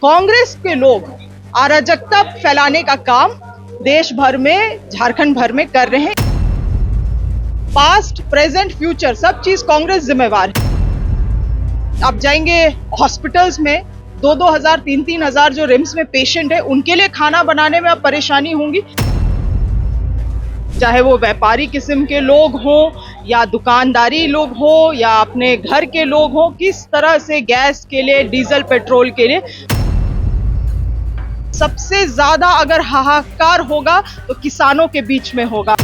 कांग्रेस के लोग अराजकता फैलाने का काम देश भर में, झारखंड भर में कर रहे हैं। पास्ट, प्रेजेंट, फ्यूचर सब चीज कांग्रेस जिम्मेवार है। आप जाएंगे हॉस्पिटल्स में 2-2 हजार 3-3 हजार जो रिम्स में पेशेंट है, उनके लिए खाना बनाने में अब परेशानी होंगी। चाहे वो व्यापारी किस्म के लोग हों या दुकानदारी लोग हो या अपने घर के लोग हों, किस तरह से गैस के लिए, डीजल पेट्रोल के लिए सबसे ज्यादा अगर हाहाकार होगा तो किसानों के बीच में होगा।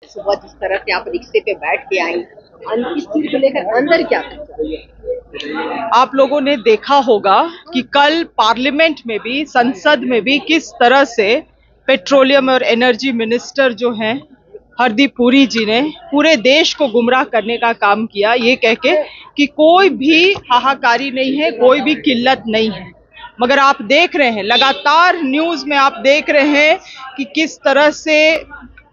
सुबह जिस तरह से आप रिक्शे पे बैठ के आई, इस चीज को लेकर अंदर क्या आप लोगों ने देखा होगा कि कल पार्लियामेंट में भी, संसद में भी किस तरह से पेट्रोलियम और एनर्जी मिनिस्टर जो हैं हरदीप पुरी जी ने पूरे देश को गुमराह करने का काम किया, ये कह के कि कोई भी हाहाकारी नहीं है, कोई भी किल्लत नहीं है। मगर आप देख रहे हैं, लगातार न्यूज में आप देख रहे हैं कि किस तरह से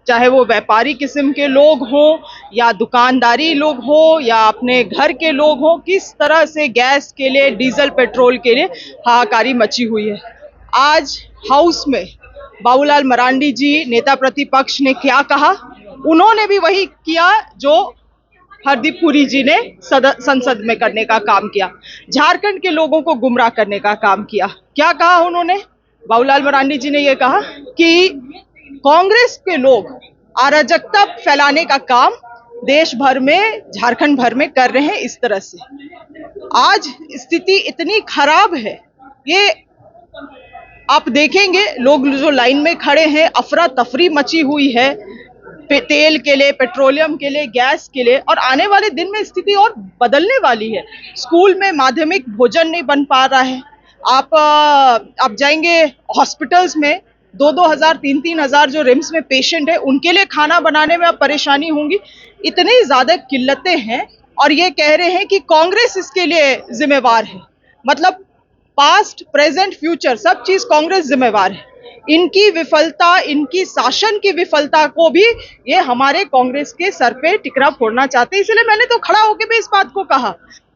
चाहे वो व्यापारी किस्म के लोग हों या दुकानदारी लोग हो या अपने घर के लोग हों, किस तरह से गैस के लिए, डीजल पेट्रोल के लिए हाहाकारी मची हुई है। आज हाउस में बाबूलाल मरांडी जी, नेता प्रतिपक्ष, ने क्या कहा, उन्होंने भी वही किया जो हरदीप पुरी जी ने संसद में करने का काम किया, झारखंड के लोगों को गुमराह करने का काम किया। क्या कहा उन्होंने? बाबूलाल मरांडी जी ने यह कहा कि कांग्रेस के लोग अराजकता फैलाने का काम देश भर में, झारखंड भर में कर रहे हैं। इस तरह से आज स्थिति इतनी खराब है, ये आप देखेंगे लोग जो लाइन में खड़े हैं, अफरा तफरी मची हुई है तेल के लिए, पेट्रोलियम के लिए, गैस के लिए, और आने वाले दिन में स्थिति और बदलने वाली है। स्कूल में माध्यमिक भोजन नहीं बन पा रहा है। आप जाएंगे हॉस्पिटल्स में 2-2 हजार 3-3 हजार जो रिम्स में पेशेंट है, उनके लिए खाना बनाने में अब परेशानी होंगी। इतनी ज्यादा किल्लतें हैं और ये कह रहे हैं कि कांग्रेस इसके लिए जिम्मेवार है। मतलब पास्ट, प्रेजेंट, फ्यूचर सब चीज कांग्रेस जिम्मेवार है। इनकी विफलता, इनकी शासन की विफलता को भी ये हमारे कांग्रेस के सर पे टिकरा फोड़ना चाहते हैं। इसलिए मैंने तो खड़ा होकर भी इस बात को कहा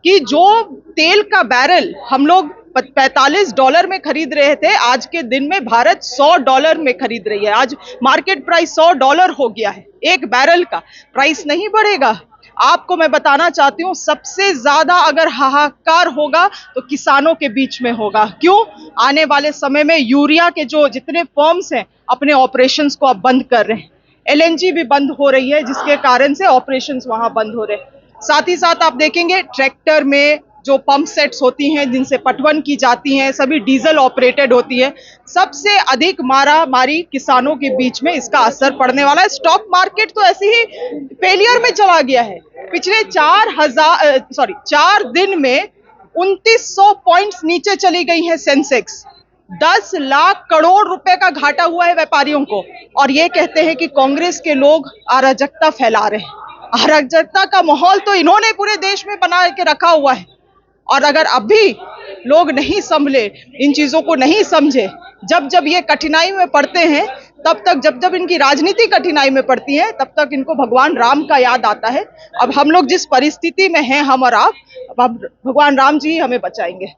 कि जो तेल का बैरल हम लोग $45 में खरीद रहे थे, आज के दिन में भारत $100 में खरीद रही है। आज मार्केट प्राइस $100 हो गया है। एक बैरल का प्राइस नहीं बढ़ेगा। आपको मैं बताना चाहती हूँ, सबसे ज्यादा अगर हाहाकार होगा तो किसानों के बीच में होगा। क्यों? आने वाले समय में यूरिया के जो जितने फर्म्स हैं अपने ऑपरेशंस को अब बंद कर रहे हैं। एलएनजी भी बंद हो रही है, जिसके कारण से ऑपरेशंस वहां बंद हो रहे हैं। साथ ही साथ आप देखेंगे ट्रैक्टर में जो पंप सेट्स होती हैं जिनसे पटवन की जाती हैं, सभी डीजल ऑपरेटेड होती है। सबसे अधिक मारी किसानों के बीच में इसका असर पड़ने वाला है। स्टॉक मार्केट तो ऐसे ही फेलियर में चला गया है। पिछले 4 दिन में 2900 पॉइंट्स नीचे चली गई है सेंसेक्स। 10 लाख करोड़ रुपए का घाटा हुआ है व्यापारियों को, और ये कहते हैं कि कांग्रेस के लोग अराजकता फैला रहे हैं। अराजकता का माहौल तो इन्होंने पूरे देश में बना के रखा हुआ है। और अगर अभी लोग नहीं संभले, इन चीजों को नहीं समझे, जब ये कठिनाई में पड़ते हैं, तब तक जब इनकी राजनीति कठिनाई में पड़ती है, तब तक इनको भगवान राम का याद आता है। अब हम लोग जिस परिस्थिति में हैं, हम और आप, अब भगवान राम जी हमें बचाएंगे।